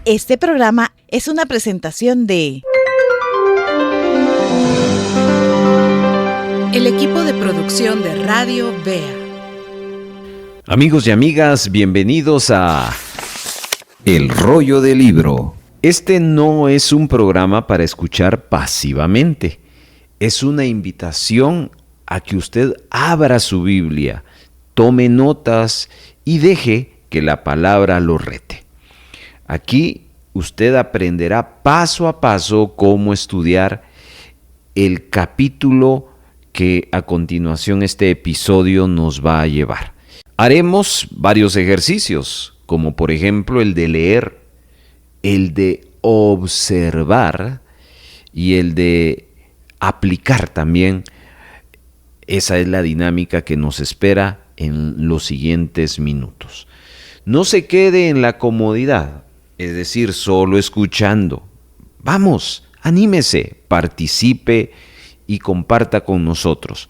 Este programa es una presentación de el equipo de producción de Radio Bea. Amigos y amigas, bienvenidos a El Rollo del Libro. Este no es un programa para escuchar pasivamente. Es una invitación a que usted abra su Biblia, tome notas y deje que la palabra lo rete. Aquí usted aprenderá paso a paso cómo estudiar el capítulo que a continuación este episodio nos va a llevar. Haremos varios ejercicios, como por ejemplo el de leer, el de observar y el de aplicar también. Esa es la dinámica que nos espera en los siguientes minutos. No se quede en la comodidad, es decir, solo escuchando. Vamos, anímese, participe y comparta con nosotros.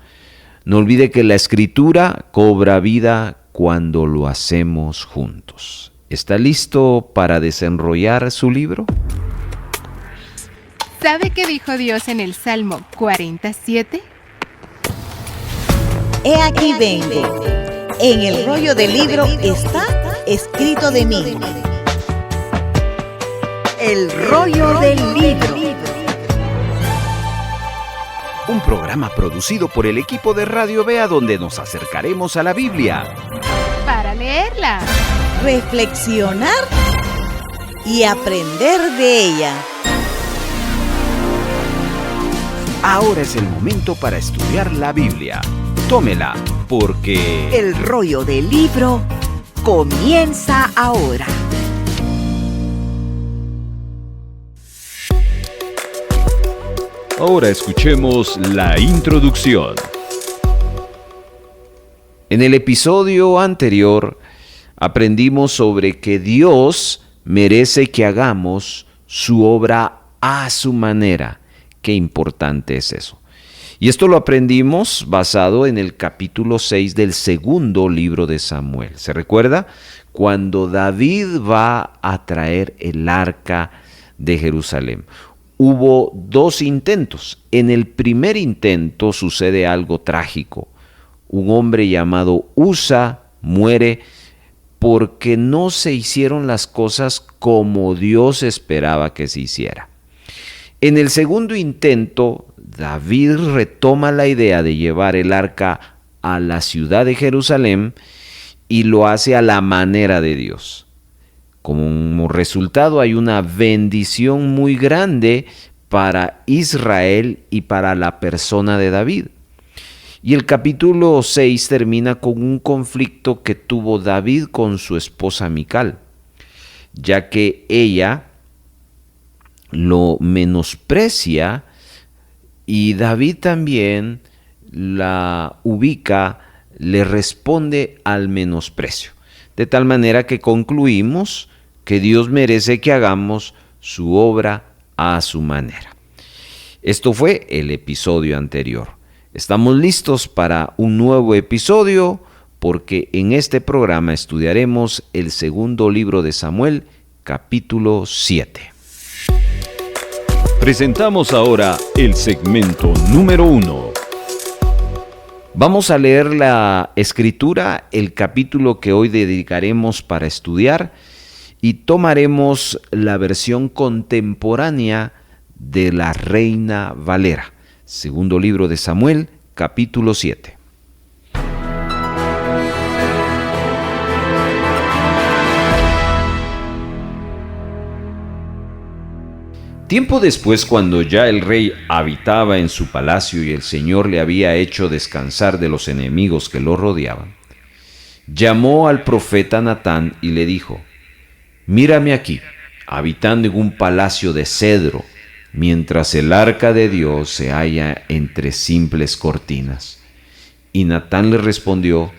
No olvide que la escritura cobra vida cuando lo hacemos juntos. ¿Está listo para desenrollar su libro? ¿Sabe qué dijo Dios en el Salmo 47? He aquí vengo. En el rollo del libro está escrito de mí. El rollo del libro. Un programa producido por el equipo de Radio Bea donde nos acercaremos a la Biblia Para leerla, reflexionar y aprender de ella. Ahora es el momento para estudiar la Biblia. Tómela, porque El rollo del libro comienza ahora. ahora escuchemos la introducción. En el episodio anterior aprendimos sobre que Dios merece que hagamos su obra a su manera. Qué importante es eso. Y esto lo aprendimos basado en el capítulo 6 del segundo libro de Samuel. ¿Se recuerda? Cuando David va a traer el arca de Jerusalén. Hubo dos intentos. En el primer intento sucede algo trágico. Un hombre llamado Usa muere porque no se hicieron las cosas como Dios esperaba que se hiciera. En el segundo intento, David retoma la idea de llevar el arca a la ciudad de Jerusalén y lo hace a la manera de Dios. Como resultado hay una bendición muy grande para Israel y para la persona de David. Y el capítulo 6 termina con un conflicto que tuvo David con su esposa Mical, ya que ella lo menosprecia y David también la ubica, le responde al menosprecio. De tal manera que concluimos que Dios merece que hagamos su obra a su manera. Esto fue el episodio anterior. Estamos listos para un nuevo episodio porque en este programa estudiaremos el segundo libro de Samuel, capítulo 7. Presentamos ahora el segmento número 1. Vamos a leer la escritura, el capítulo que hoy dedicaremos para estudiar, y tomaremos la versión contemporánea de la Reina Valera. Segundo libro de Samuel, capítulo 7. Tiempo después, cuando ya el rey habitaba en su palacio y el Señor le había hecho descansar de los enemigos que lo rodeaban, llamó al profeta Natán y le dijo: «Mírame aquí, habitando en un palacio de cedro, mientras el arca de Dios se halla entre simples cortinas». Y Natán le respondió: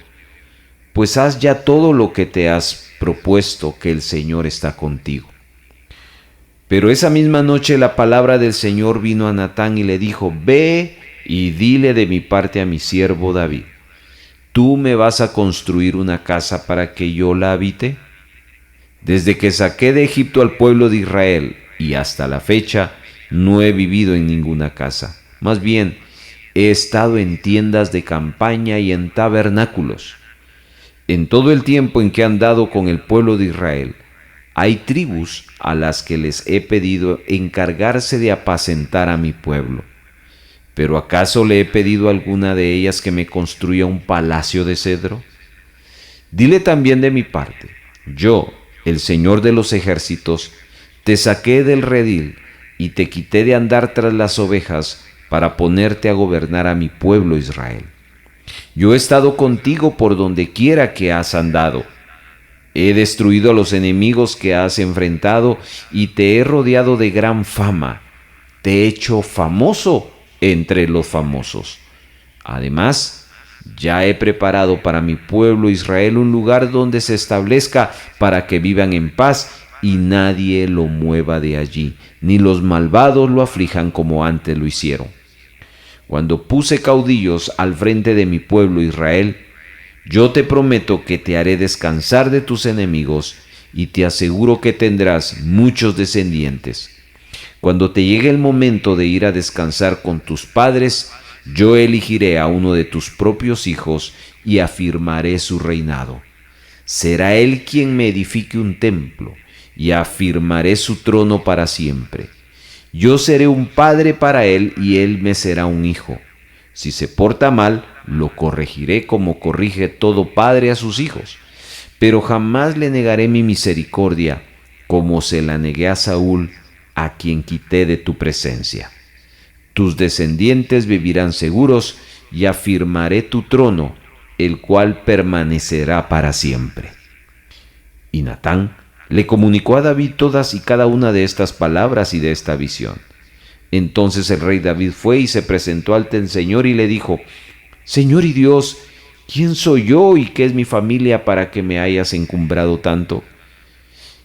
«Pues haz ya todo lo que te has propuesto, que el Señor está contigo». Pero esa misma noche la palabra del Señor vino a Natán y le dijo: «Ve y dile de mi parte a mi siervo David, ¿tú me vas a construir una casa para que yo la habite?». Desde que saqué de Egipto al pueblo de Israel y hasta la fecha, no he vivido en ninguna casa. Más bien, he estado en tiendas de campaña y en tabernáculos. En todo el tiempo en que he andado con el pueblo de Israel, hay tribus a las que les he pedido encargarse de apacentar a mi pueblo. ¿Pero acaso le he pedido a alguna de ellas que me construya un palacio de cedro? Dile también de mi parte: yo, el Señor de los ejércitos, te saqué del redil y te quité de andar tras las ovejas para ponerte a gobernar a mi pueblo Israel. Yo he estado contigo por donde quiera que has andado. He destruido a los enemigos que has enfrentado y te he rodeado de gran fama. Te he hecho famoso entre los famosos. Además, ya he preparado para mi pueblo Israel un lugar donde se establezca para que vivan en paz y nadie lo mueva de allí, ni los malvados lo aflijan como antes lo hicieron. Cuando puse caudillos al frente de mi pueblo Israel, yo te prometo que te haré descansar de tus enemigos y te aseguro que tendrás muchos descendientes. Cuando te llegue el momento de ir a descansar con tus padres, yo elegiré a uno de tus propios hijos y afirmaré su reinado. Será él quien me edifique un templo y afirmaré su trono para siempre. Yo seré un padre para él y él me será un hijo. Si se porta mal, lo corregiré como corrige todo padre a sus hijos. Pero jamás le negaré mi misericordia, como se la negué a Saúl, a quien quité de tu presencia. Tus descendientes vivirán seguros y afirmaré tu trono, el cual permanecerá para siempre. Y Natán le comunicó a David todas y cada una de estas palabras y de esta visión. Entonces el rey David fue y se presentó ante el Señor y le dijo: Señor y Dios, ¿quién soy yo y qué es mi familia para que me hayas encumbrado tanto?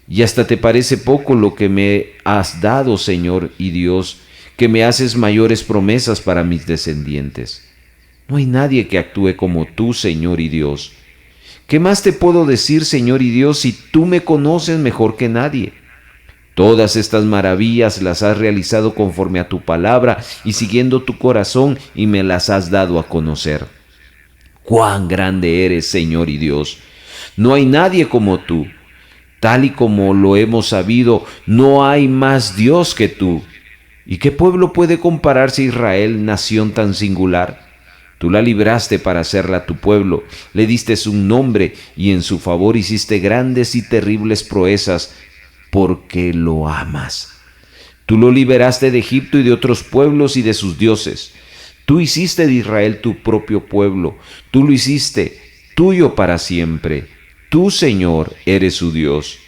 Y hasta te parece poco lo que me has dado, Señor y Dios, que me haces mayores promesas para mis descendientes. No hay nadie que actúe como tú, Señor y Dios. ¿Qué más te puedo decir, Señor y Dios, si tú me conoces mejor que nadie? Todas estas maravillas las has realizado conforme a tu palabra y siguiendo tu corazón, y me las has dado a conocer. ¡Cuán grande eres, Señor y Dios! No hay nadie como tú. Tal y como lo hemos sabido, no hay más Dios que tú. ¿Y qué pueblo puede compararse a Israel, nación tan singular? Tú la libraste para hacerla tu pueblo, le diste un nombre y en su favor hiciste grandes y terribles proezas, porque lo amas. Tú lo liberaste de Egipto y de otros pueblos y de sus dioses. Tú hiciste de Israel tu propio pueblo, tú lo hiciste tuyo para siempre. Tú, Señor, eres su Dios.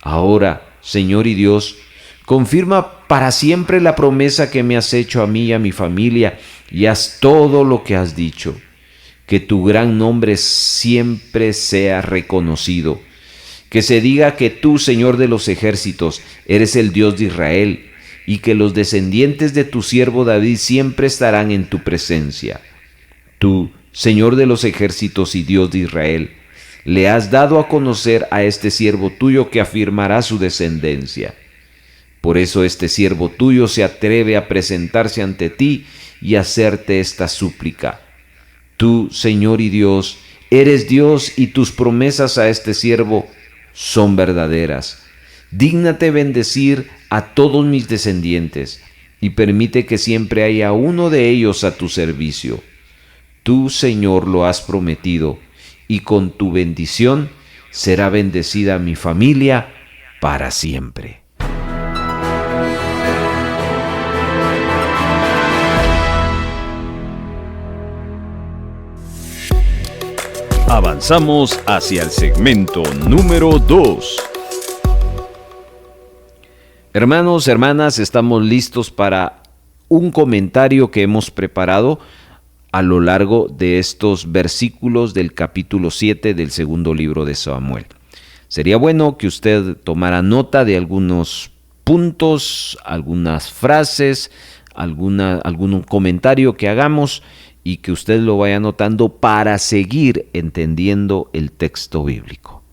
Ahora, Señor y Dios, confirma para siempre la promesa que me has hecho a mí y a mi familia, y haz todo lo que has dicho. Que tu gran nombre siempre sea reconocido. Que se diga que tú, Señor de los ejércitos, eres el Dios de Israel, y que los descendientes de tu siervo David siempre estarán en tu presencia. Tú, Señor de los ejércitos y Dios de Israel, le has dado a conocer a este siervo tuyo que afirmará su descendencia. Por eso este siervo tuyo se atreve a presentarse ante ti y hacerte esta súplica. Tú, Señor y Dios, eres Dios y tus promesas a este siervo son verdaderas. Dígnate bendecir a todos mis descendientes y permite que siempre haya uno de ellos a tu servicio. Tú, Señor, lo has prometido, y con tu bendición será bendecida mi familia para siempre. Avanzamos hacia el segmento número 2. Hermanos, hermanas, estamos listos para un comentario que hemos preparado a lo largo de estos versículos del capítulo 7 del segundo libro de Samuel. Sería bueno que usted tomara nota de algunos puntos, algunas frases, algún comentario que hagamos y que usted lo vaya anotando para seguir entendiendo el texto bíblico.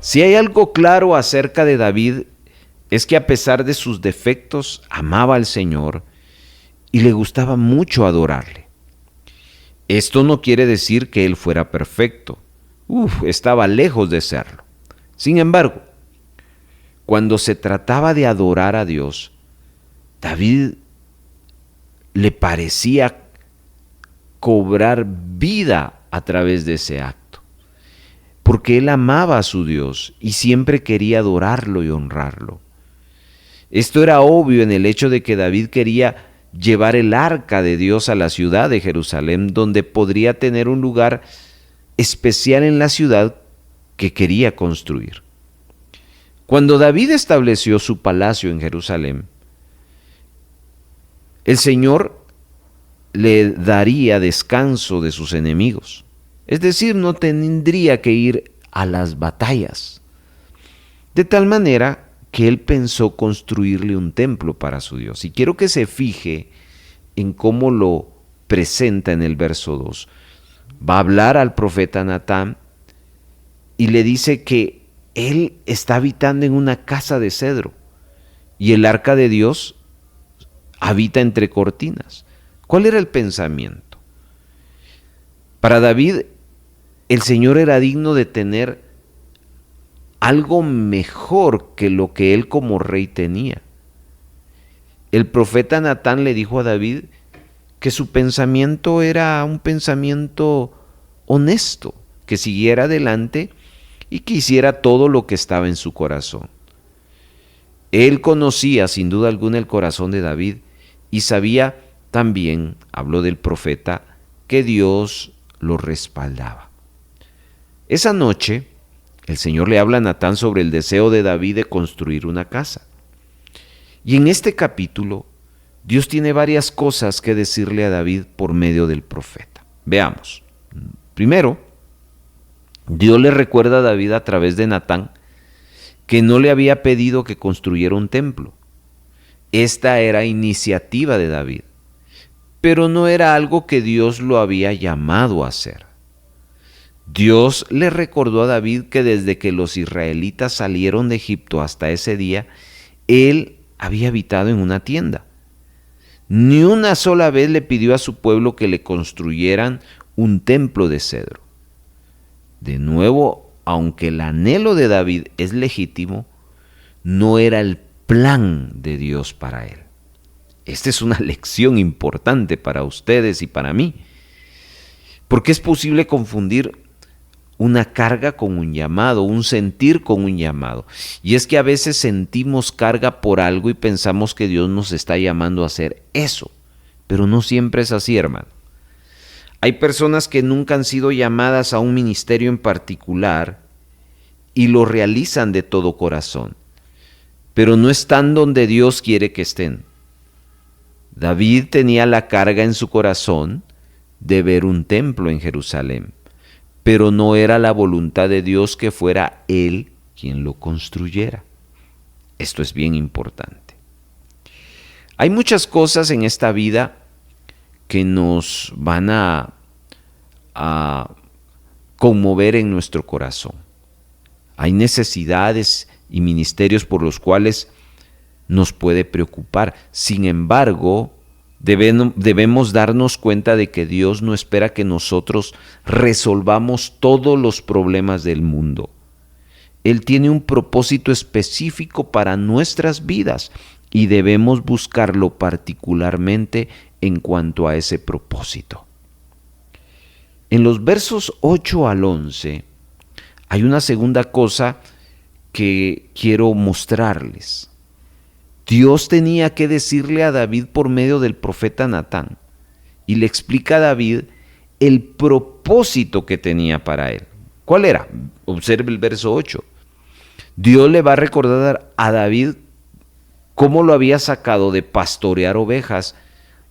Si hay algo claro acerca de David, es que a pesar de sus defectos, amaba al Señor y le gustaba mucho adorarle. Esto no quiere decir que él fuera perfecto. Estaba lejos de serlo. Sin embargo, cuando se trataba de adorar a Dios, David le parecía cobrar vida a través de ese acto, porque él amaba a su Dios y siempre quería adorarlo y honrarlo. Esto era obvio en el hecho de que David quería llevar el arca de Dios a la ciudad de Jerusalén, donde podría tener un lugar especial en la ciudad que quería construir. Cuando David estableció su palacio en Jerusalén, el Señor le daría descanso de sus enemigos. Es decir, no tendría que ir a las batallas. De tal manera que él pensó construirle un templo para su Dios. Y quiero que se fije en cómo lo presenta en el verso 2. Va a hablar al profeta Natán y le dice que él está habitando en una casa de cedro y el arca de Dios habita entre cortinas. ¿Cuál era el pensamiento? Para David, el Señor era digno de tener algo mejor que lo que él como rey tenía. El profeta Natán le dijo a David que su pensamiento era un pensamiento honesto, que siguiera adelante y que hiciera todo lo que estaba en su corazón. Él conocía sin duda alguna el corazón de David y sabía también, habló del profeta, que Dios lo respaldaba. Esa noche, el Señor le habla a Natán sobre el deseo de David de construir una casa. Y en este capítulo, Dios tiene varias cosas que decirle a David por medio del profeta. Veamos. Primero, Dios le recuerda a David a través de Natán que no le había pedido que construyera un templo. Esta era iniciativa de David, pero no era algo que Dios lo había llamado a hacer. Dios le recordó a David que desde que los israelitas salieron de Egipto hasta ese día, él había habitado en una tienda. Ni una sola vez le pidió a su pueblo que le construyeran un templo de cedro. De nuevo, aunque el anhelo de David es legítimo, no era el plan de Dios para él. Esta es una lección importante para ustedes y para mí, porque es posible confundir una carga con un llamado, un sentir con un llamado. Y es que a veces sentimos carga por algo y pensamos que Dios nos está llamando a hacer eso, pero no siempre es así, hermano. Hay personas que nunca han sido llamadas a un ministerio en particular y lo realizan de todo corazón, pero no están donde Dios quiere que estén. David tenía la carga en su corazón de ver un templo en Jerusalén, pero no era la voluntad de Dios que fuera Él quien lo construyera. Esto es bien importante. Hay muchas cosas en esta vida que nos van a conmover en nuestro corazón. Hay necesidades y ministerios por los cuales nos puede preocupar. Sin embargo, debemos darnos cuenta de que Dios no espera que nosotros resolvamos todos los problemas del mundo. Él tiene un propósito específico para nuestras vidas y debemos buscarlo particularmente en cuanto a ese propósito. En los versos 8 al 11 hay una segunda cosa que quiero mostrarles. Dios tenía que decirle a David por medio del profeta Natán y le explica a David el propósito que tenía para él. ¿Cuál era? Observe el verso 8. Dios le va a recordar a David cómo lo había sacado de pastorear ovejas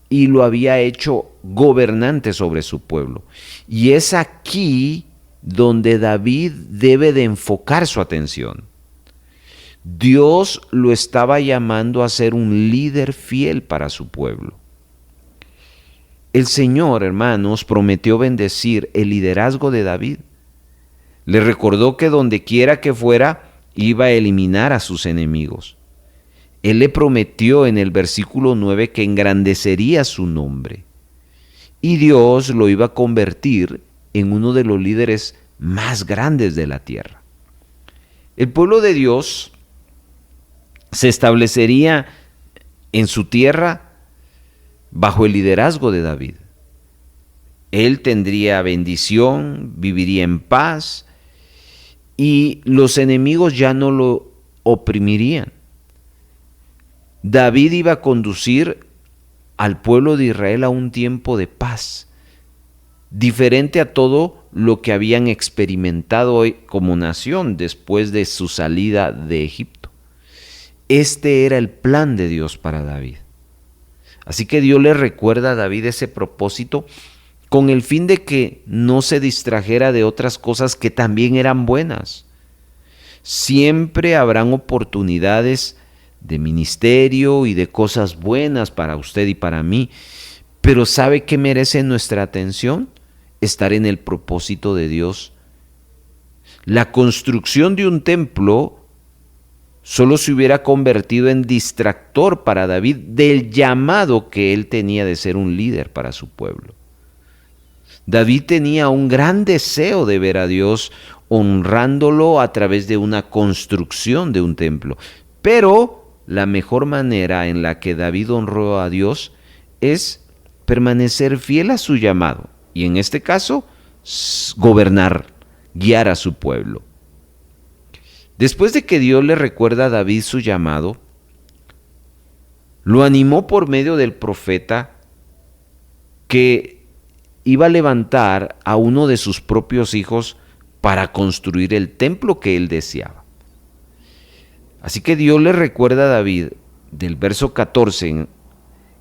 y lo había hecho gobernante sobre su pueblo. Y es aquí donde David debe de enfocar su atención. Dios lo estaba llamando a ser un líder fiel para su pueblo. El Señor, hermanos, prometió bendecir el liderazgo de David, Le recordó que donde quiera que fuera iba a eliminar a sus enemigos. Él le prometió en el versículo 9 que engrandecería su nombre. Y Dios lo iba a convertir en uno de los líderes más grandes de la tierra. El pueblo de Dios se establecería en su tierra bajo el liderazgo de David. Él tendría bendición, viviría en paz y los enemigos ya no lo oprimirían. David iba a conducir al pueblo de Israel a un tiempo de paz, diferente a todo lo que habían experimentado hoy como nación después de su salida de Egipto. Este era el plan de Dios para David. Así que Dios le recuerda a David ese propósito con el fin de que no se distrajera de otras cosas que también eran buenas. Siempre habrán oportunidades de ministerio y de cosas buenas para usted y para mí, pero ¿sabe qué merece nuestra atención? Estar en el propósito de Dios. La construcción de un templo solo se hubiera convertido en distractor para David del llamado que él tenía de ser un líder para su pueblo. David tenía un gran deseo de ver a Dios honrándolo a través de una construcción de un templo, pero la mejor manera en la que David honró a Dios es permanecer fiel a su llamado y en este caso gobernar, guiar a su pueblo. Después de que Dios le recuerda a David su llamado, lo animó por medio del profeta que iba a levantar a uno de sus propios hijos para construir el templo que él deseaba. Así que Dios le recuerda a David, del verso 14,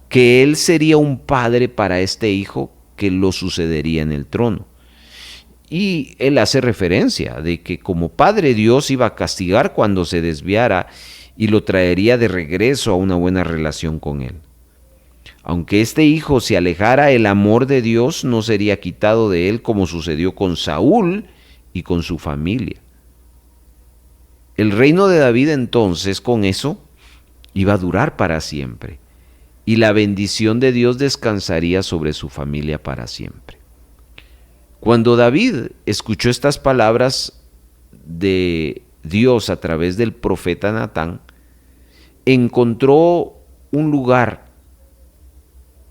que él sería un padre para este hijo que lo sucedería en el trono. Y él hace referencia de que como padre Dios iba a castigar cuando se desviara y lo traería de regreso a una buena relación con él. Aunque este hijo se alejara, el amor de Dios no sería quitado de él como sucedió con Saúl y con su familia. El reino de David entonces con eso iba a durar para siempre y la bendición de Dios descansaría sobre su familia para siempre. Cuando David escuchó estas palabras de Dios a través del profeta Natán, encontró un lugar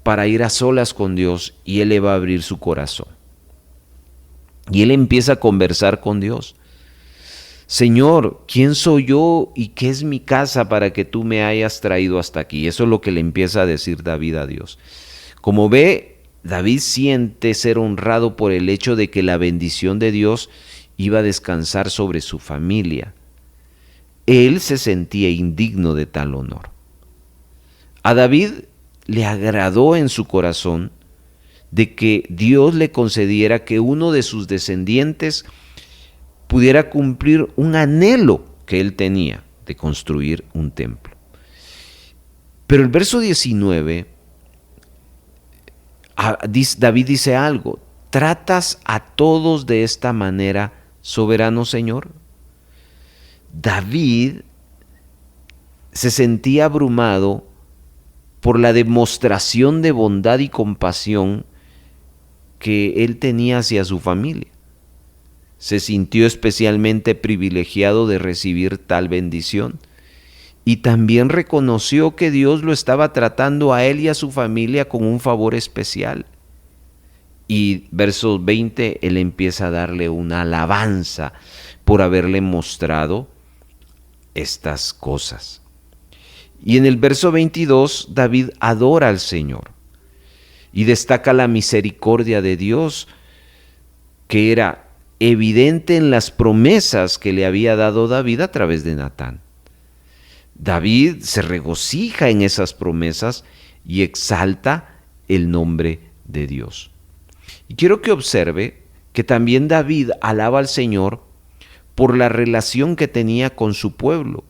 para ir a solas con Dios y él le va a abrir su corazón. Y él empieza a conversar con Dios. Señor, ¿quién soy yo y qué es mi casa para que tú me hayas traído hasta aquí? Eso es lo que le empieza a decir David a Dios. Como ve, David siente ser honrado por el hecho de que la bendición de Dios iba a descansar sobre su familia. Él se sentía indigno de tal honor. A David le agradó en su corazón de que Dios le concediera que uno de sus descendientes pudiera cumplir un anhelo que él tenía de construir un templo. Pero el verso 19, David dice algo: ¿tratas a todos de esta manera, soberano Señor? David se sentía abrumado por la demostración de bondad y compasión que él tenía hacia su familia. Se sintió especialmente privilegiado de recibir tal bendición y también reconoció que Dios lo estaba tratando a él y a su familia con un favor especial. Y verso 20, él empieza a darle una alabanza por haberle mostrado estas cosas. Y en el verso 22, David adora al Señor y destaca la misericordia de Dios que era evidente en las promesas que le había dado David a través de Natán. David se regocija en esas promesas y exalta el nombre de Dios. Y quiero que observe que también David alaba al Señor por la relación que tenía con su pueblo.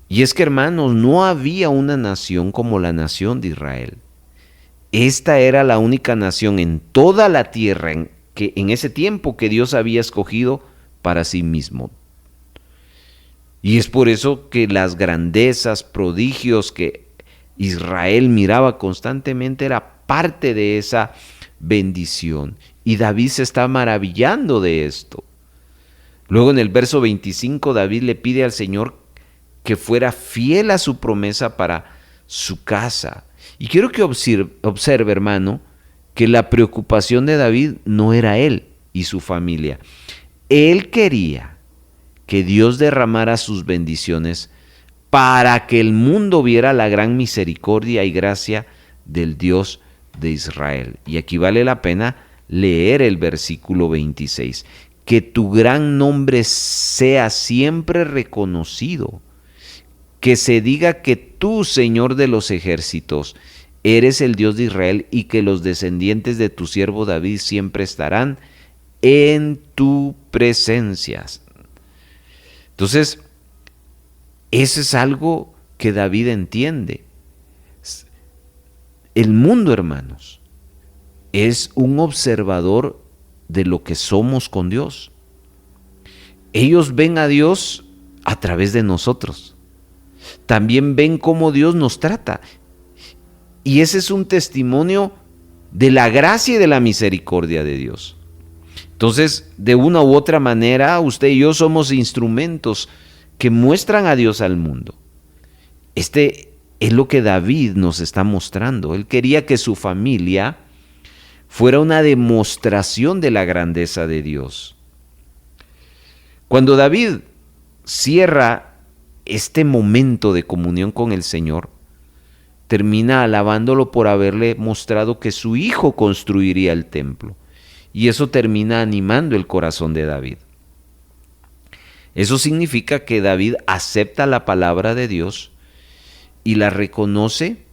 Y es que, hermanos, no había una nación como la nación de Israel. Esta era la única nación en toda la tierra que en ese tiempo que Dios había escogido para sí mismo. Y es por eso que las grandezas, prodigios que Israel miraba constantemente era parte de esa bendición. Y David se está maravillando de esto. Luego en el verso 25 David le pide al Señor que fuera fiel a su promesa para su casa. Y quiero que observe, hermano, que la preocupación de David no era él y su familia. Él quería que Dios derramara sus bendiciones para que el mundo viera la gran misericordia y gracia del Dios de Israel. Y aquí vale la pena leer el versículo 26. Que tu gran nombre sea siempre reconocido. Que se diga que tú, Señor de los ejércitos, eres el Dios de Israel y que los descendientes de tu siervo David siempre estarán en tu presencia. Entonces, eso es algo que David entiende. El mundo, hermanos, es un observador de lo que somos con Dios. Ellos ven a Dios a través de nosotros. También ven cómo Dios nos trata. Y ese es un testimonio de la gracia y de la misericordia de Dios. Entonces, de una u otra manera, usted y yo somos instrumentos que muestran a Dios al mundo. Este es lo que David nos está mostrando. Él quería que su familia fuera una demostración de la grandeza de Dios. Cuando David cierra este momento de comunión con el Señor, termina alabándolo por haberle mostrado que su hijo construiría el templo. Y eso termina animando el corazón de David. Eso significa que David acepta la palabra de Dios y la reconoce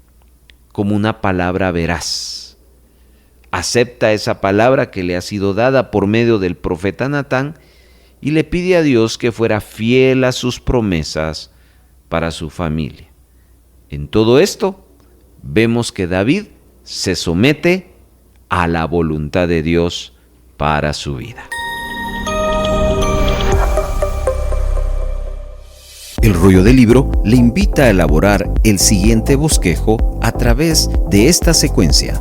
como una palabra veraz. Acepta esa palabra que le ha sido dada por medio del profeta Natán y le pide a Dios que fuera fiel a sus promesas para su familia. En todo esto, vemos que David se somete a la voluntad de Dios para su vida. El Rollo del Libro le invita a elaborar el siguiente bosquejo a través de esta secuencia.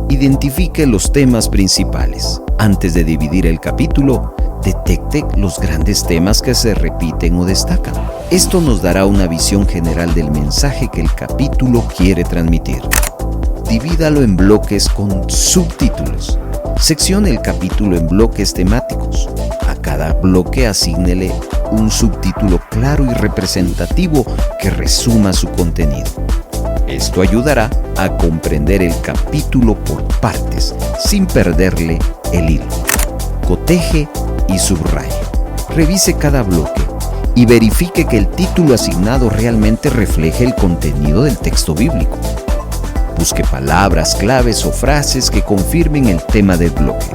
Identifique los temas principales. Antes de dividir el capítulo, detecte los grandes temas que se repiten o destacan. Esto nos dará una visión general del mensaje que el capítulo quiere transmitir. Divídalo en bloques con subtítulos. Seccione el capítulo en bloques temáticos. A cada bloque asígnele un subtítulo claro y representativo que resuma su contenido. Esto ayudará a comprender el capítulo por partes, sin perderle el hilo. Coteje y subraye. Revise cada bloque y verifique que el título asignado realmente refleje el contenido del texto bíblico. Busque palabras claves o frases que confirmen el tema del bloque.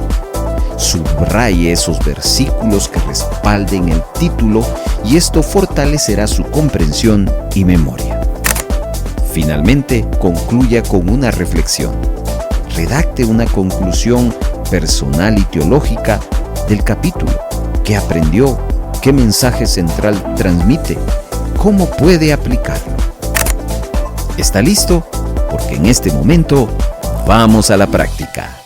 Subraye esos versículos que respalden el título y esto fortalecerá su comprensión y memoria. Finalmente, concluya con una reflexión. Redacte una conclusión personal y teológica del capítulo. ¿Qué aprendió? ¿Qué mensaje central transmite? ¿Cómo puede aplicarlo? ¿Está listo? Porque en este momento vamos a la práctica.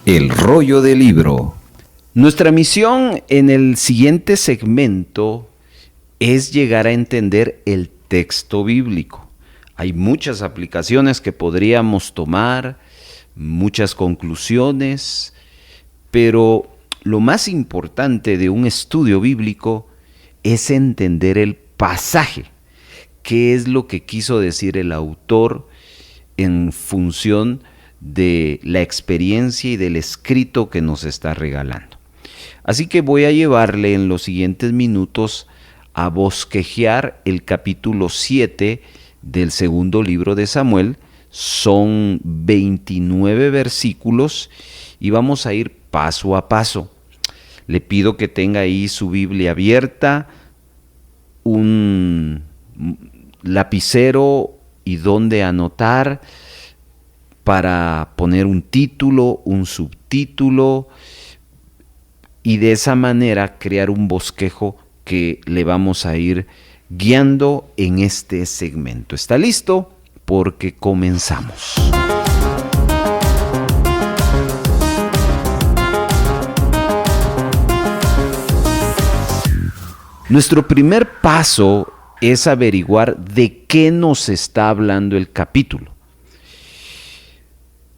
El rollo del libro. Nuestra misión en el siguiente segmento es llegar a entender el texto bíblico. Hay muchas aplicaciones que podríamos tomar, muchas conclusiones, pero lo más importante de un estudio bíblico es entender el pasaje. ¿Qué es lo que quiso decir el autor en función de la experiencia y del escrito que nos está regalando? Así que voy a llevarle en los siguientes minutos a bosquejear el capítulo 7 del segundo libro de Samuel. Son 29 versículos y vamos a ir paso a paso. Le pido que tenga ahí su Biblia abierta, un lapicero y donde anotar para poner un título, un subtítulo. y de esa manera crear un bosquejo que le vamos a ir guiando en este segmento. ¿Está listo? Porque comenzamos. Nuestro primer paso es averiguar de qué nos está hablando el capítulo.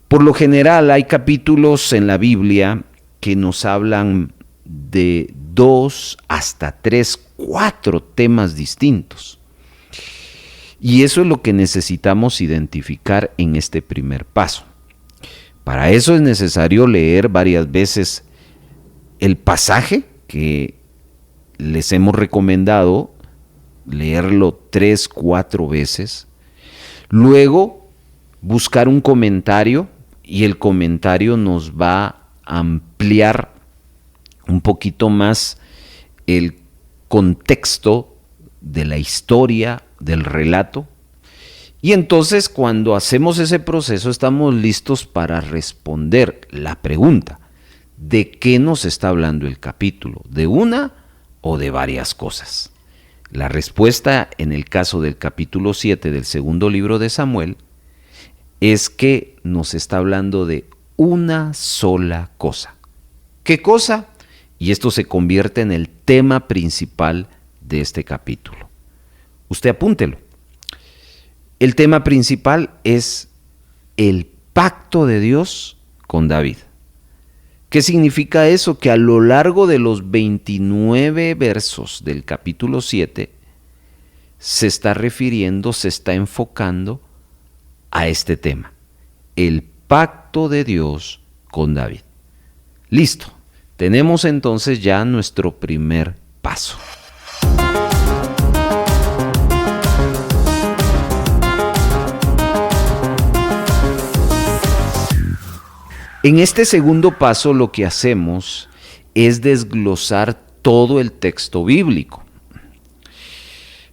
Por lo general hay capítulos en la Biblia que nos hablan de 2 hasta 3, 4 temas distintos. Y eso es lo que necesitamos identificar en este primer paso. Para eso es necesario leer varias veces el pasaje que les hemos recomendado, leerlo 3, 4 veces. Luego buscar un comentario y el comentario nos va a ampliar un poquito más el contexto de la historia, del relato. Y entonces cuando hacemos ese proceso estamos listos para responder la pregunta: ¿de qué nos está hablando el capítulo? ¿De una o de varias cosas? La respuesta en el caso del capítulo 7 del segundo libro de Samuel es que nos está hablando de una sola cosa. ¿Qué cosa? Y esto se convierte en el tema principal de este capítulo. Usted apúntelo. El tema principal es el pacto de Dios con David. ¿Qué significa eso? Que a lo largo de los 29 versos del capítulo 7 se está refiriendo, se está enfocando a este tema, el pacto de Dios con David. Listo, tenemos entonces ya nuestro primer paso. En este segundo paso lo que hacemos es desglosar todo el texto bíblico.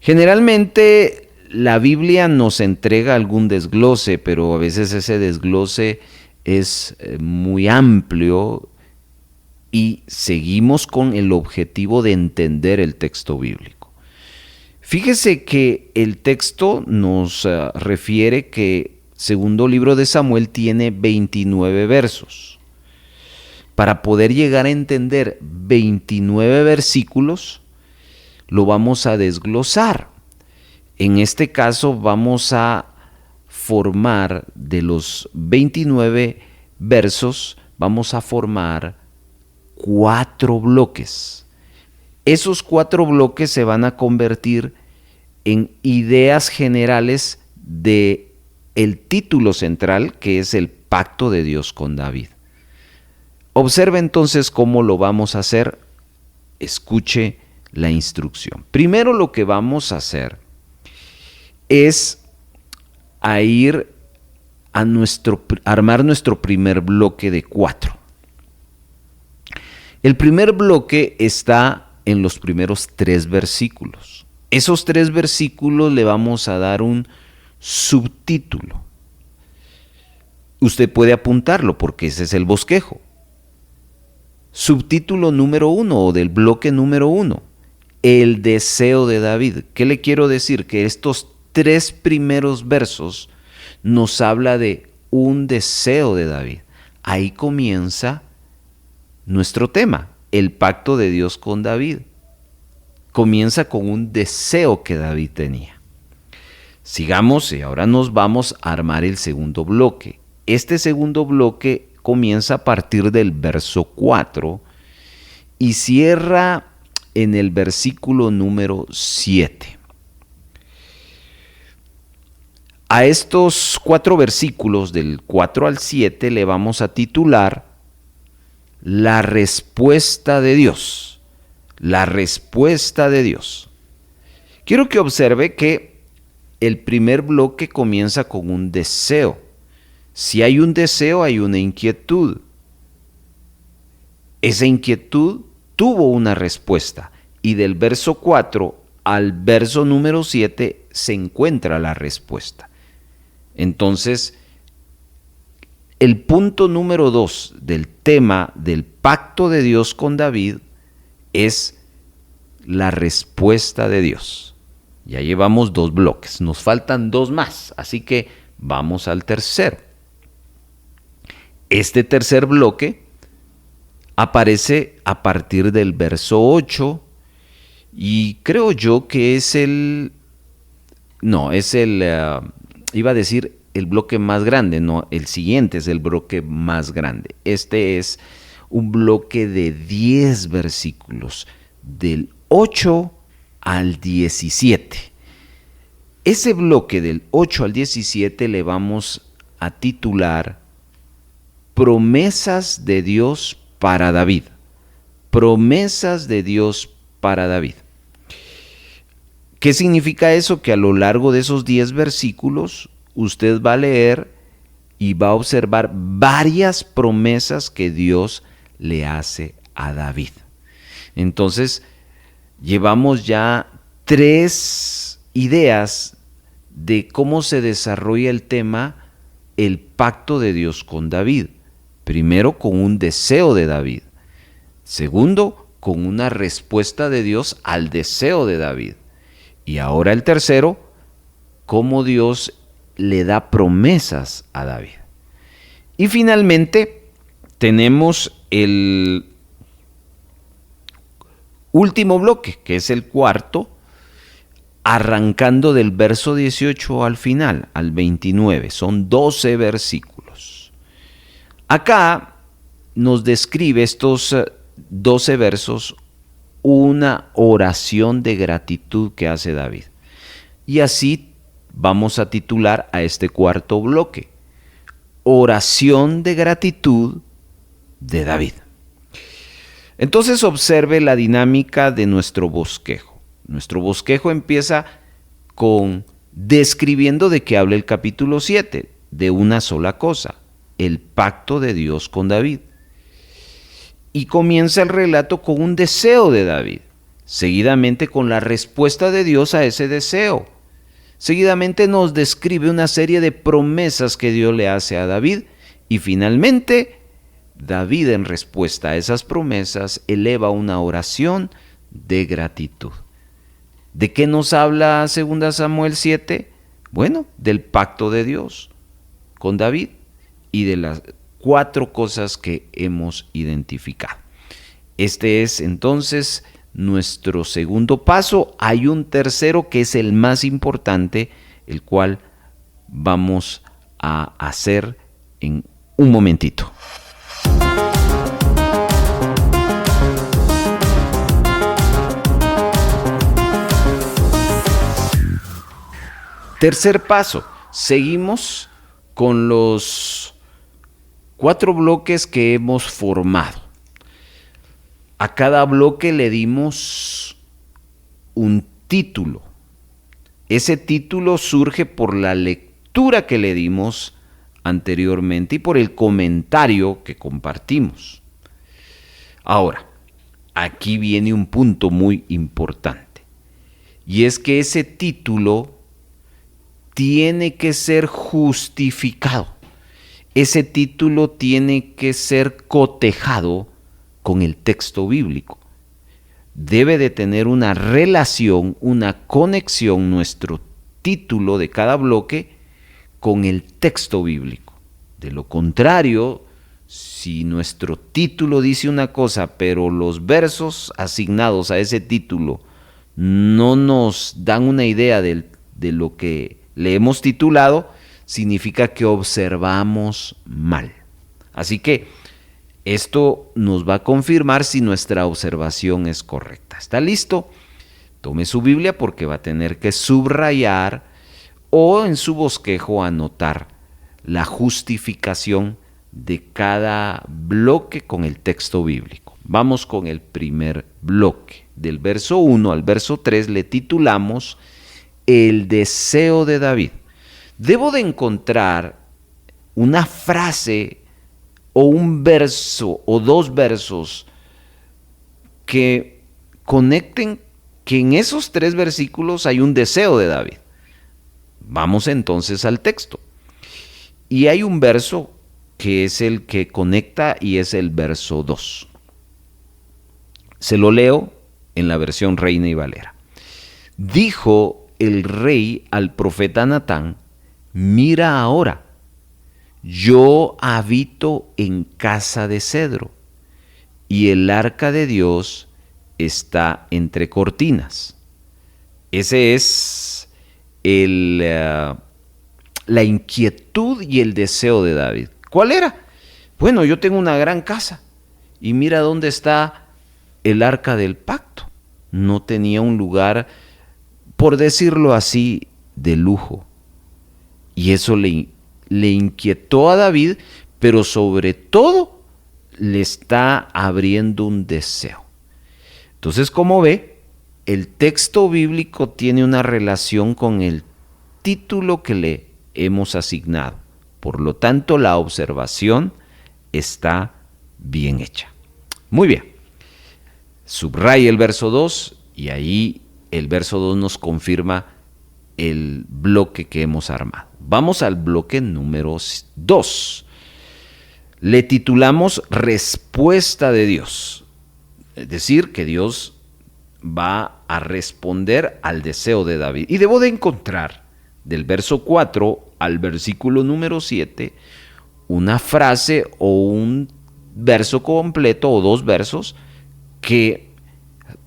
Generalmente la Biblia nos entrega algún desglose, pero a veces ese desglose es muy amplio y seguimos con el objetivo de entender el texto bíblico. Fíjese que el texto nos refiere que segundo libro de Samuel tiene 29 versos. Para poder llegar a entender 29 versículos, lo vamos a desglosar. En este caso vamos a formar de los 29 versos, vamos a formar 4 bloques. Esos 4 bloques se van a convertir en ideas generales de el título central, que es el pacto de Dios con David. Observe entonces cómo lo vamos a hacer. Escuche la instrucción. Primero lo que vamos a hacer es armar nuestro primer bloque de 4. El primer bloque está en los primeros 3 versículos. Esos 3 versículos le vamos a dar un subtítulo. Usted puede apuntarlo porque ese es el bosquejo. Subtítulo número 1 o del bloque número 1, el deseo de David. ¿Qué le quiero decir? Que estos 3 primeros versos nos habla de un deseo de David. Ahí comienza nuestro tema, el pacto de Dios con David. Comienza con un deseo que David tenía. Sigamos y ahora nos vamos a armar el segundo bloque. Este segundo bloque comienza a partir del verso 4 y cierra en el versículo número 7. A estos 4 versículos, del 4 al 7, le vamos a titular La respuesta de Dios. La respuesta de Dios. Quiero que observe que el primer bloque comienza con un deseo. Si hay un deseo, hay una inquietud. Esa inquietud tuvo una respuesta y del verso 4 al verso número 7 se encuentra la respuesta. Entonces, el punto número 2 del tema del pacto de Dios con David es la respuesta de Dios. Ya llevamos 2 bloques, nos faltan 2 más, así que vamos al tercero. Este tercer bloque aparece a partir del verso 8 y creo yo que es iba a decir el bloque más grande, no, el siguiente es el bloque más grande. Este es un bloque de 10 versículos, del 8 al 17. Ese bloque del 8 al 17 le vamos a titular Promesas de Dios para David. Promesas de Dios para David. ¿Qué significa eso? Que a lo largo de esos 10 versículos usted va a leer y va a observar varias promesas que Dios le hace a David. Entonces, llevamos ya 3 ideas de cómo se desarrolla el tema, el pacto de Dios con David. Primero, con un deseo de David. Segundo, con una respuesta de Dios al deseo de David. Y ahora el tercero, cómo Dios le da promesas a David. Y finalmente, tenemos el último bloque, que es el cuarto, arrancando del verso 18 al final, al 29. Son 12 versículos. Acá nos describe estos 12 versos una oración de gratitud que hace David. Y así vamos a titular a este cuarto bloque, Oración de gratitud de David. Entonces observe la dinámica de nuestro bosquejo. Nuestro bosquejo empieza con describiendo de qué habla el capítulo 7, de una sola cosa, el pacto de Dios con David. Y comienza el relato con un deseo de David, seguidamente con la respuesta de Dios a ese deseo. Seguidamente nos describe una serie de promesas que Dios le hace a David y finalmente David, en respuesta a esas promesas, eleva una oración de gratitud. ¿De qué nos habla 2 Samuel 7? Bueno, del pacto de Dios con David y de las 4 cosas que hemos identificado. Este es entonces nuestro segundo paso. Hay un tercero que es el más importante, el cual vamos a hacer en un momentito. Tercer paso, seguimos con los 4 bloques que hemos formado. A cada bloque le dimos un título. Ese título surge por la lectura que le dimos anteriormente y por el comentario que compartimos. Ahora, aquí viene un punto muy importante, y es que ese título tiene que ser justificado. Ese título tiene que ser cotejado con el texto bíblico. Debe de tener una relación, una conexión, nuestro título de cada bloque con el texto bíblico. De lo contrario, si nuestro título dice una cosa, pero los versos asignados a ese título no nos dan una idea de lo que le hemos titulado, significa que observamos mal. Así que esto nos va a confirmar si nuestra observación es correcta. ¿Está listo? Tome su Biblia porque va a tener que subrayar o en su bosquejo anotar la justificación de cada bloque con el texto bíblico. Vamos con el primer bloque. Del verso 1 al verso 3 le titulamos El deseo de David. Debo de encontrar una frase o un verso o 2 versos que conecten que en esos 3 versículos hay un deseo de David. Vamos entonces al texto. Y hay un verso que es el que conecta y es el verso 2. Se lo leo en la versión Reina y Valera. Dijo el rey al profeta Natán: mira ahora, yo habito en casa de cedro y el arca de Dios está entre cortinas. Ese es la inquietud y el deseo de David. ¿Cuál era? Bueno, yo tengo una gran casa y mira dónde está el arca del pacto. No tenía un lugar, por decirlo así, de lujo. Y eso le inquietó a David, pero sobre todo le está abriendo un deseo. Entonces, como ve, el texto bíblico tiene una relación con el título que le hemos asignado. Por lo tanto, la observación está bien hecha. Muy bien. Subraya el verso 2 y ahí el verso 2 nos confirma el bloque que hemos armado. Vamos al bloque número 2. Le titulamos Respuesta de Dios. Es decir, que Dios va a responder al deseo de David. Y debo de encontrar del verso 4 al versículo número 7 una frase o un verso completo o dos versos que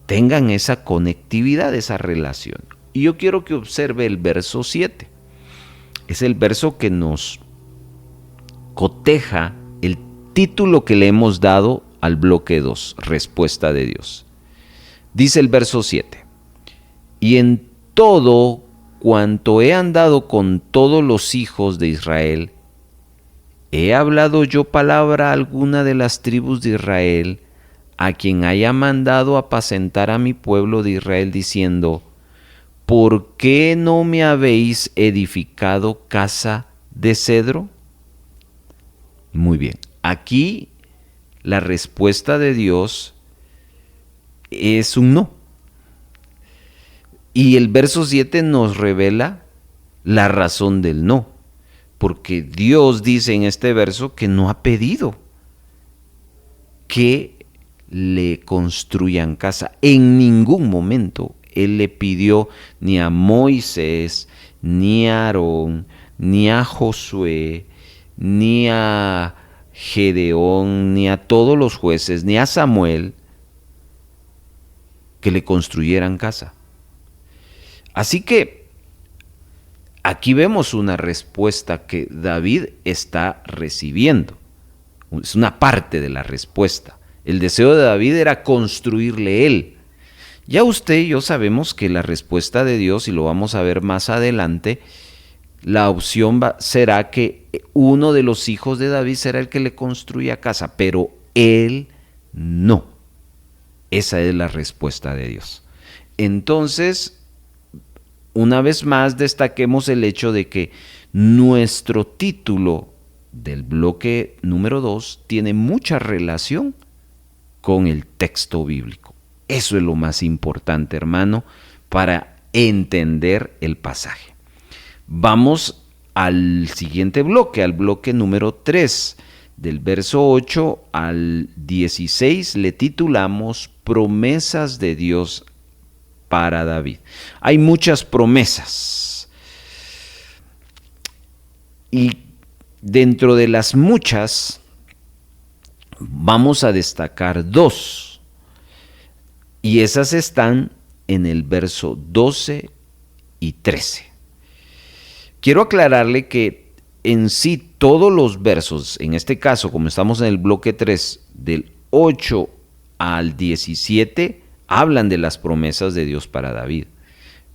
tengan esa conectividad, esa relación. Y yo quiero que observe el verso 7. Es el verso que nos coteja el título que le hemos dado al bloque 2, Respuesta de Dios. Dice el verso 7: y en todo cuanto he andado con todos los hijos de Israel, ¿he hablado yo palabra alguna de las tribus de Israel, a quien haya mandado apacentar a mi pueblo de Israel, diciendo: ¿por qué no me habéis edificado casa de cedro? Muy bien, aquí la respuesta de Dios es un no. Y el verso 7 nos revela la razón del no, porque Dios dice en este verso que no ha pedido que le construyan casa. En ningún momento Él le pidió ni a Moisés, ni a Aarón, ni a Josué, ni a Gedeón, ni a todos los jueces, ni a Samuel, que le construyeran casa. Así que aquí vemos una respuesta que David está recibiendo. Es una parte de la respuesta. El deseo de David era construirle él. Ya usted y yo sabemos que la respuesta de Dios, y lo vamos a ver más adelante, la opción será que uno de los hijos de David será el que le construya casa, pero él no. Esa es la respuesta de Dios. Entonces, una vez más destaquemos el hecho de que nuestro título del bloque número 2 tiene mucha relación con el texto bíblico. Eso es lo más importante, hermano, para entender el pasaje. Vamos al siguiente bloque, al bloque número 3. Del verso 8 al 16 le titulamos Promesas de Dios para David. Hay muchas promesas. Y dentro de las muchas, vamos a destacar dos. Y esas están en el verso 12 y 13. Quiero aclararle que en sí todos los versos, en este caso, como estamos en el bloque 3, del 8 al 17, hablan de las promesas de Dios para David.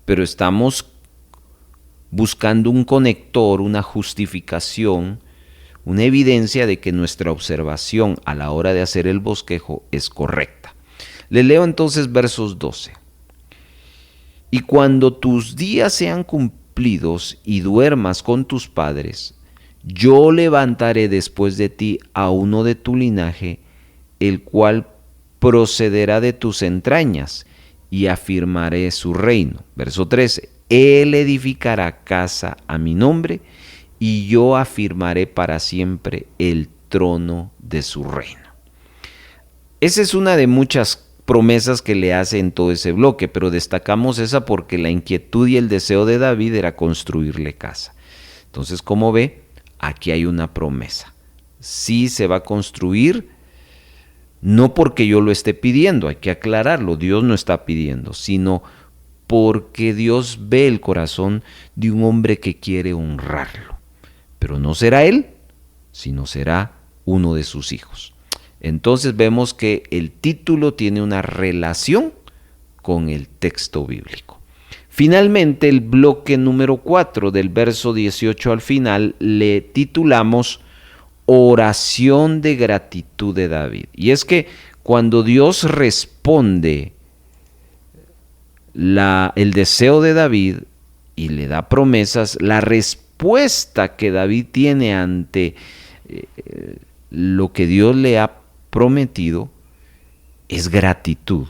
Pero estamos buscando un conector, una justificación, una evidencia de que nuestra observación a la hora de hacer el bosquejo es correcta. Le leo entonces versos 12. Y cuando tus días sean cumplidos y duermas con tus padres, yo levantaré después de ti a uno de tu linaje, el cual procederá de tus entrañas, y afirmaré su reino. Verso 13. Él edificará casa a mi nombre, y yo afirmaré para siempre el trono de su reino. Esa es una de muchas promesas que le hace en todo ese bloque, pero destacamos esa porque la inquietud y el deseo de David era construirle casa. Entonces, como ve, aquí hay una promesa. Sí se va a construir, no porque yo lo esté pidiendo, hay que aclararlo, Dios no está pidiendo, sino porque Dios ve el corazón de un hombre que quiere honrarlo. Pero no será él, sino será uno de sus hijos. Entonces vemos que el título tiene una relación con el texto bíblico. Finalmente, el bloque número 4 del verso 18 al final le titulamos Oración de gratitud de David. Y es que cuando Dios responde el deseo de David y le da promesas, la respuesta que David tiene ante lo que Dios le ha prometido es gratitud.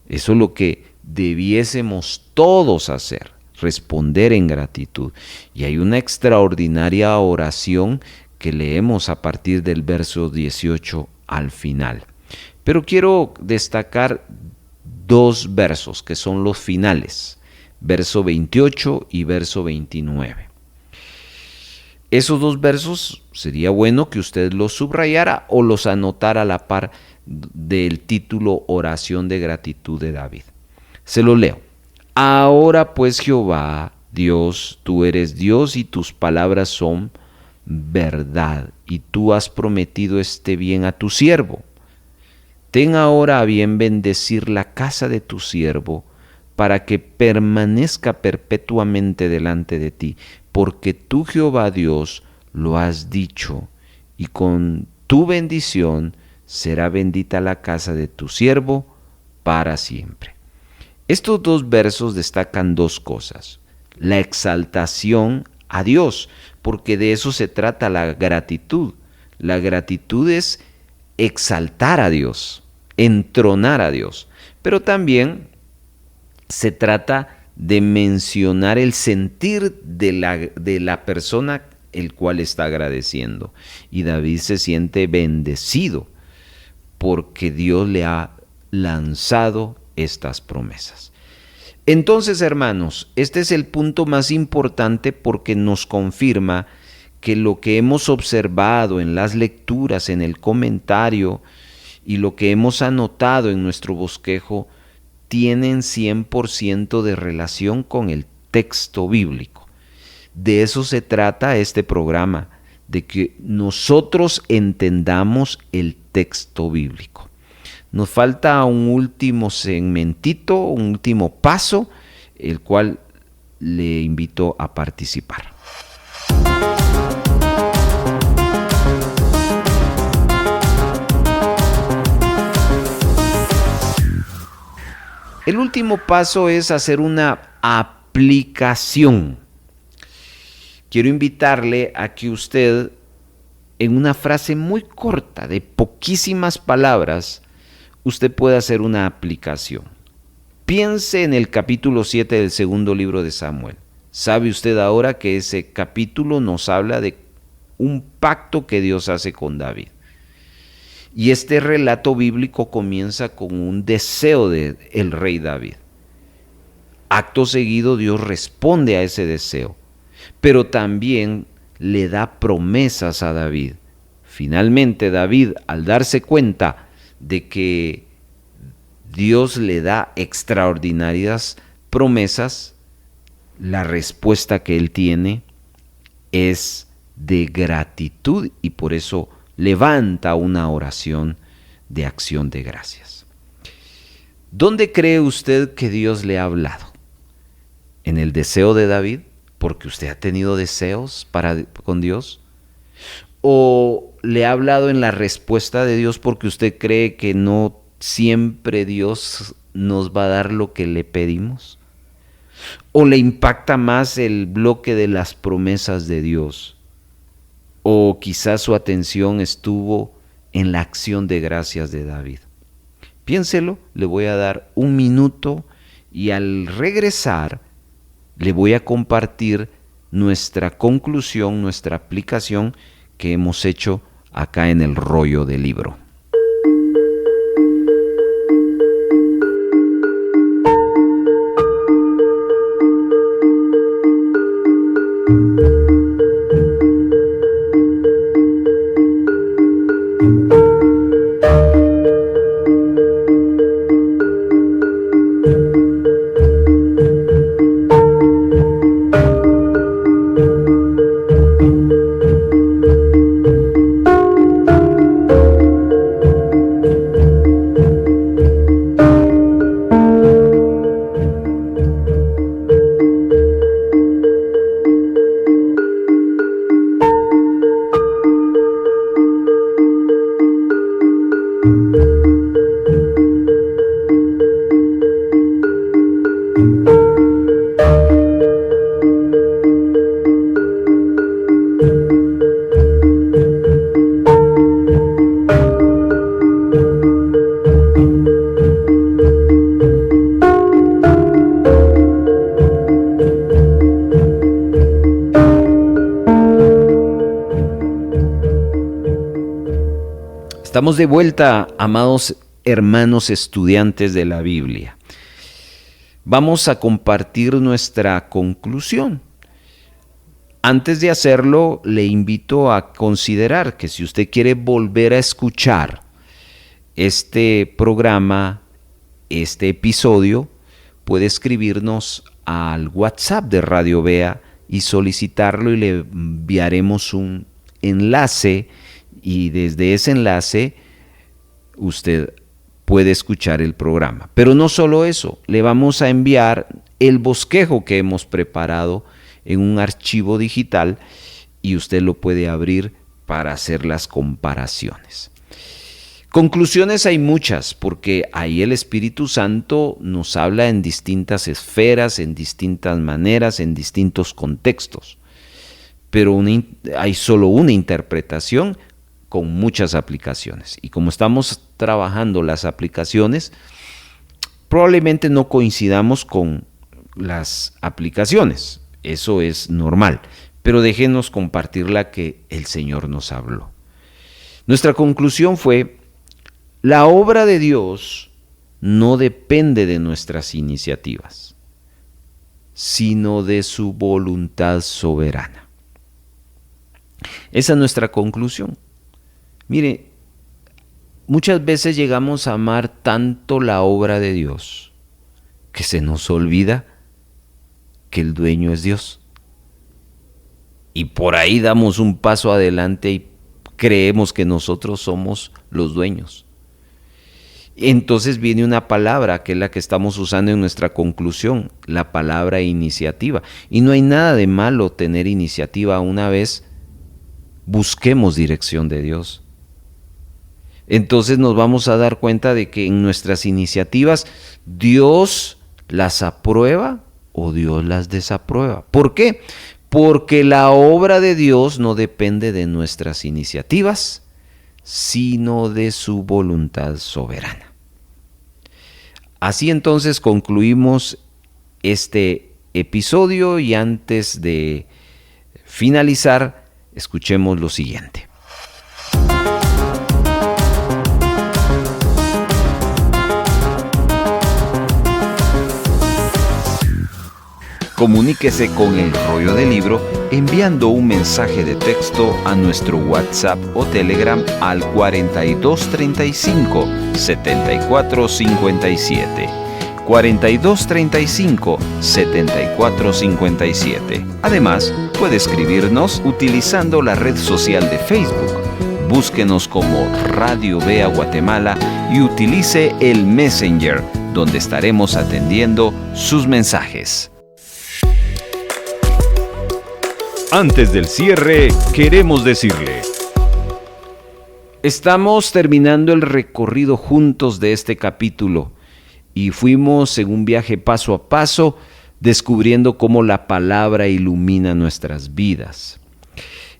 Eso es lo que debiésemos todos hacer, responder en gratitud. Y hay una extraordinaria oración que leemos a partir del verso 18 al final. Pero quiero destacar dos versos que son los finales, verso 28 y verso 29. Esos dos versos sería bueno que usted los subrayara o los anotara a la par del título Oración de gratitud de David. Se lo leo. Ahora pues Jehová, Dios, tú eres Dios y tus palabras son verdad, y tú has prometido este bien a tu siervo. Ten ahora a bien bendecir la casa de tu siervo, para que permanezca perpetuamente delante de ti, porque tú, Jehová Dios, lo has dicho, y con tu bendición será bendita la casa de tu siervo para siempre. Estos dos versos destacan dos cosas: la exaltación a Dios, porque de eso se trata la gratitud. La gratitud es exaltar a Dios, entronar a Dios, pero también se trata de mencionar el sentir de la persona el cual está agradeciendo. Y David se siente bendecido porque Dios le ha lanzado estas promesas. Entonces, hermanos, este es el punto más importante porque nos confirma que lo que hemos observado en las lecturas, en el comentario y lo que hemos anotado en nuestro bosquejo tienen 100% de relación con el texto bíblico. De eso se trata este programa, de que nosotros entendamos el texto bíblico. Nos falta un último segmentito, un último paso, el cual le invito a participar. El último paso es hacer una aplicación. Quiero invitarle a que usted, en una frase muy corta, de poquísimas palabras, usted pueda hacer una aplicación. Piense en el capítulo 7 del segundo libro de Samuel. ¿Sabe usted ahora que ese capítulo nos habla de un pacto que Dios hace con David? Y este relato bíblico comienza con un deseo del rey David. Acto seguido, Dios responde a ese deseo, pero también le da promesas a David. Finalmente, David, al darse cuenta de que Dios le da extraordinarias promesas, la respuesta que él tiene es de gratitud y por eso levanta una oración de acción de gracias. ¿Dónde cree usted que Dios le ha hablado? ¿En el deseo de David? ¿Porque usted ha tenido deseos con Dios? ¿O le ha hablado en la respuesta de Dios porque usted cree que no siempre Dios nos va a dar lo que le pedimos? ¿O le impacta más el bloque de las promesas de Dios? ¿O quizás su atención estuvo en la acción de gracias de David? Piénselo, le voy a dar un minuto y al regresar le voy a compartir nuestra conclusión, nuestra aplicación que hemos hecho acá en el rollo del libro. Estamos de vuelta, amados hermanos estudiantes de la Biblia. Vamos a compartir nuestra conclusión. Antes de hacerlo, le invito a considerar que si usted quiere volver a escuchar este programa, este episodio, puede escribirnos al WhatsApp de Radio Vea y solicitarlo y le enviaremos un enlace. Y desde ese enlace usted puede escuchar el programa. Pero no solo eso, le vamos a enviar el bosquejo que hemos preparado en un archivo digital y usted lo puede abrir para hacer las comparaciones. Conclusiones hay muchas, porque ahí el Espíritu Santo nos habla en distintas esferas, en distintas maneras, en distintos contextos. Pero hay solo una interpretación con muchas aplicaciones. Y como estamos trabajando las aplicaciones, probablemente no coincidamos con las aplicaciones. Eso es normal. Pero déjenos compartir la que el Señor nos habló. Nuestra conclusión fue: la obra de Dios no depende de nuestras iniciativas, sino de su voluntad soberana. Esa es nuestra conclusión. Mire, muchas veces llegamos a amar tanto la obra de Dios que se nos olvida que el dueño es Dios. Y por ahí damos un paso adelante y creemos que nosotros somos los dueños. Entonces viene una palabra que es la que estamos usando en nuestra conclusión, la palabra iniciativa. Y no hay nada de malo tener iniciativa una vez busquemos dirección de Dios. Entonces nos vamos a dar cuenta de que en nuestras iniciativas Dios las aprueba o Dios las desaprueba. ¿Por qué? Porque la obra de Dios no depende de nuestras iniciativas, sino de su voluntad soberana. Así entonces concluimos este episodio y antes de finalizar, escuchemos lo siguiente. Comuníquese con el rollo del libro enviando un mensaje de texto a nuestro WhatsApp o Telegram al 4235 7457. 4235 7457. Además, puede escribirnos utilizando la red social de Facebook. Búsquenos como Radio Vea Guatemala y utilice el Messenger, donde estaremos atendiendo sus mensajes. Antes del cierre, queremos decirle: estamos terminando el recorrido juntos de este capítulo y fuimos en un viaje paso a paso descubriendo cómo la palabra ilumina nuestras vidas.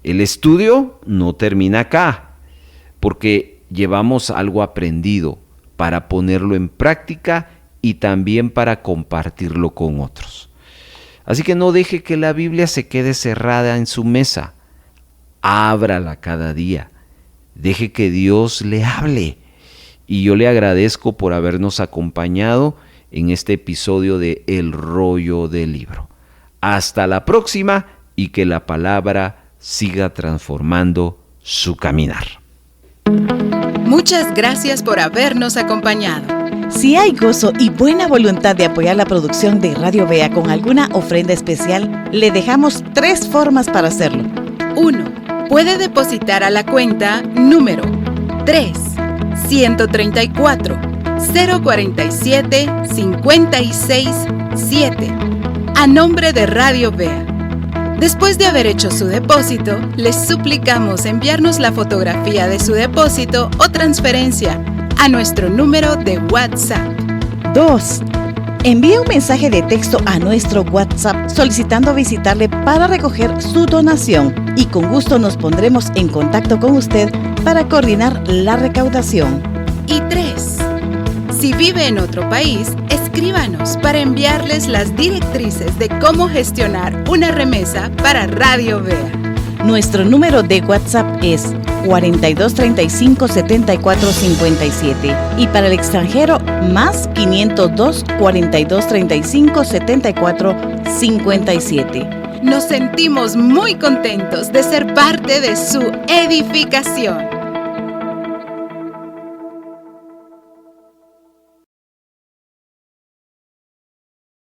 El estudio no termina acá, porque llevamos algo aprendido para ponerlo en práctica y también para compartirlo con otros. Así que no deje que la Biblia se quede cerrada en su mesa. Ábrala cada día. Deje que Dios le hable. Y yo le agradezco por habernos acompañado en este episodio de El Rollo del Libro. Hasta la próxima y que la palabra siga transformando su caminar. Muchas gracias por habernos acompañado. Si hay gozo y buena voluntad de apoyar la producción de Radio Vea con alguna ofrenda especial, le dejamos 3 formas para hacerlo. 1. Puede depositar a la cuenta número 3-134-047-56-7 a nombre de Radio Vea. Después de haber hecho su depósito, les suplicamos enviarnos la fotografía de su depósito o transferencia a nuestro número de WhatsApp. 2. Envíe un mensaje de texto a nuestro WhatsApp solicitando visitarle para recoger su donación y con gusto nos pondremos en contacto con usted para coordinar la recaudación. Y 3. Si vive en otro país, escríbanos para enviarles las directrices de cómo gestionar una remesa para Radio Vea. Nuestro número de WhatsApp es 4235 7457 y para el extranjero más 502 4235 7457. Nos sentimos muy contentos de ser parte de su edificación.